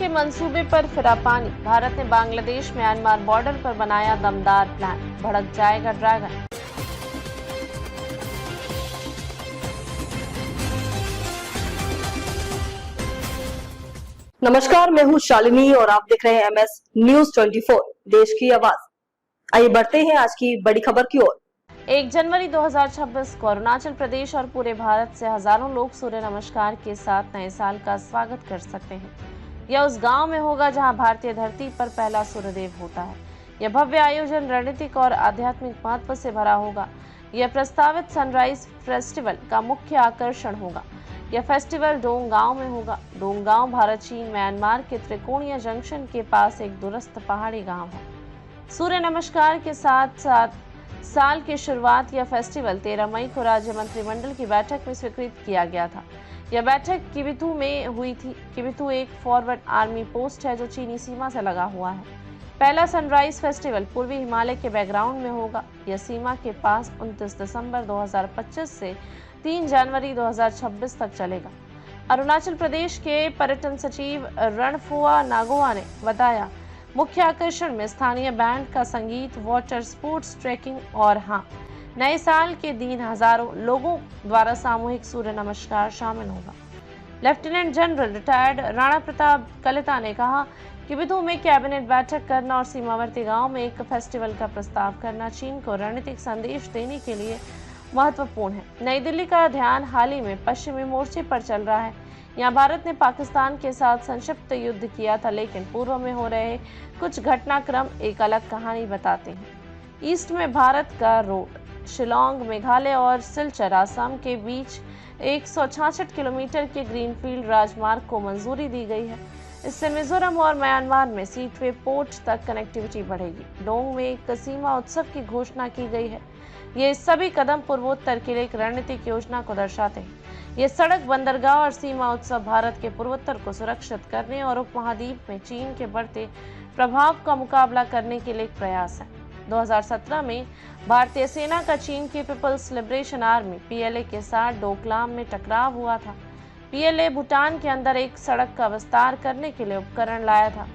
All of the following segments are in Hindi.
मंसूबे पर फिरा पानी। भारत ने बांग्लादेश म्यांमार बॉर्डर पर बनाया दमदार प्लान। भड़क जाएगा ड्रैगन। नमस्कार, मैं हूं शालिनी और आप देख रहे हैं MS न्यूज 24 देश की आवाज। आइए बढ़ते हैं आज की बड़ी खबर की ओर। 1 जनवरी 2026 को अरुणाचल प्रदेश और पूरे भारत से हजारों लोग सूर्य नमस्कार के साथ नए साल का स्वागत कर सकते हैं। यह उस गांव में होगा जहां भारतीय धरती पर पहला सूर्यदेव होता है। यह भव्य आयोजन रणनीतिक और आध्यात्मिक महत्व से भरा होगा। यह प्रस्तावित सनराइज फेस्टिवल का मुख्य आकर्षण होगा। यह फेस्टिवल डोंग गांव में होगा। डोंग गांव भारत चीन म्यांमार के त्रिकोणीय जंक्शन के पास एक दूरस्थ पहाड़ी गांव है। सूर्य नमस्कार के साथ साथ साल की शुरुआत यह फेस्टिवल 13 मई को राज्य मंत्रिमंडल की बैठक में स्वीकृत किया गया था। यह बैठक किबिथू में हुई थी। किबिथू एक फॉरवर्ड आर्मी पोस्ट है जो चीनी सीमा से लगा हुआ है। पहला सनराइज फेस्टिवल पूर्वी हिमालय के बैकग्राउंड में होगा। यह सीमा के पास 29 दिसंबर 2025 से 3 जनवरी 2026 तक चलेगा। अरुणाचल प्रदेश के पर्यटन सचिव रणफुआ नागोआ ने बताया, मुख्य आकर्षण में स्थानीय बैंड का संगीत, वाटर स्पोर्ट्स, ट्रैकिंग और नए साल के दिन हजारों लोगों द्वारा सामूहिक सूर्य नमस्कार शामिल होगा। Lieutenant general retired Rana Pratap Kalita ने कहा कि किबिथू में कैबिनेट बैठक करना और सीमावर्ती गांव में एक फेस्टिवल का प्रस्ताव करना चीन को रणनीतिक संदेश देने के लिए महत्वपूर्ण है। नई दिल्ली का ध्यान हाल ही में पश्चिमी मोर्चे पर चल रहा है। यहाँ भारत ने पाकिस्तान के साथ संक्षिप्त युद्ध किया था, लेकिन पूर्व में हो रहे कुछ घटनाक्रम एक अलग कहानी बताते हैं। ईस्ट में भारत का रोड शिलोंग मेघालय और सिलचर असम के बीच 166 किलोमीटर के ग्रीनफील्ड राजमार्ग को मंजूरी दी गई है। इससे मिजोरम और म्यांमार में सीटवे पोर्ट तक कनेक्टिविटी बढ़ेगी। डोंग में एक सीमा उत्सव की घोषणा की गई है। ये सभी कदम पूर्वोत्तर के लिए एक रणनीतिक योजना को दर्शाते हैं। ये सड़क, बंदरगाह और सीमा उत्सव भारत के पूर्वोत्तर को सुरक्षित करने और उपमहाद्वीप में चीन के बढ़ते प्रभाव का मुकाबला करने के लिए एक प्रयास है। 2017 में भारतीय सेना का चीन की पीपल्स लिबरेशन आर्मी PLA के साथ डोकलाम में टकराव हुआ था। PLA भूटान के अंदर एक सड़क का विस्तार करने के लिए उपकरण लाया था।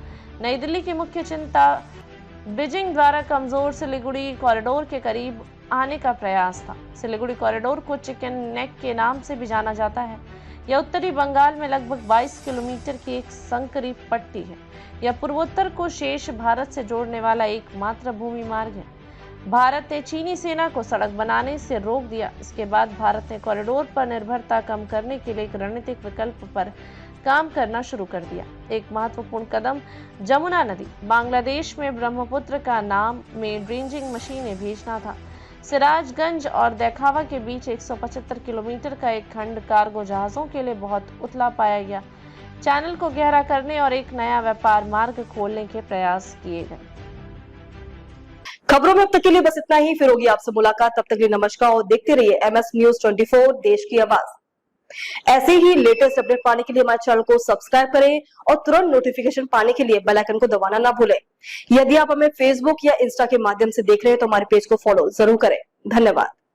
नई दिल्ली की मुख्य चिंता बीजिंग द्वारा कमजोर सिलीगुड़ी कॉरिडोर के करीब आने का प्रयास था। सिलीगुड़ी कॉरिडोर को चिकन नेक के नाम से भी जाना जाता है। यह उत्तरी बंगाल में लगभग 22 किलोमीटर की एक संकरी पट्टी है। यह पूर्वोत्तर को शेष भारत से जोड़ने वाला एकमात्र भूमि मार्ग है। भारत ने चीनी सेना को सड़क बनाने से रोक दिया। इसके बाद भारत ने कॉरिडोर पर निर्भरता कम करने के लिए एक रणनीतिक विकल्प पर काम करना शुरू कर दिया। एक महत्वपूर्ण कदम जमुना नदी बांग्लादेश में ब्रह्मपुत्र का नाम में ड्रेंजिंग मशीनें भेजना था। सिराजगंज और देखावा के बीच 175 किलोमीटर का एक खंड कार्गो जहाजों के लिए बहुत उथला पाया गया। चैनल को गहरा करने और एक नया व्यापार मार्ग खोलने के प्रयास किए गए। खबरों में अब तक के लिए बस इतना ही। फिर होगी आपसे मुलाकात। तब तक के लिए नमस्कार और देखते रहिए MS न्यूज 24 देश की आवाज। ऐसे ही लेटेस्ट अपडेट पाने के लिए हमारे चैनल को सब्सक्राइब करें और तुरंत नोटिफिकेशन पाने के लिए बेल आइकन को दबाना ना भूलें। यदि आप हमें फेसबुक या इंस्टा के माध्यम से देख रहे हैं तो हमारे पेज को फॉलो जरूर करें। धन्यवाद।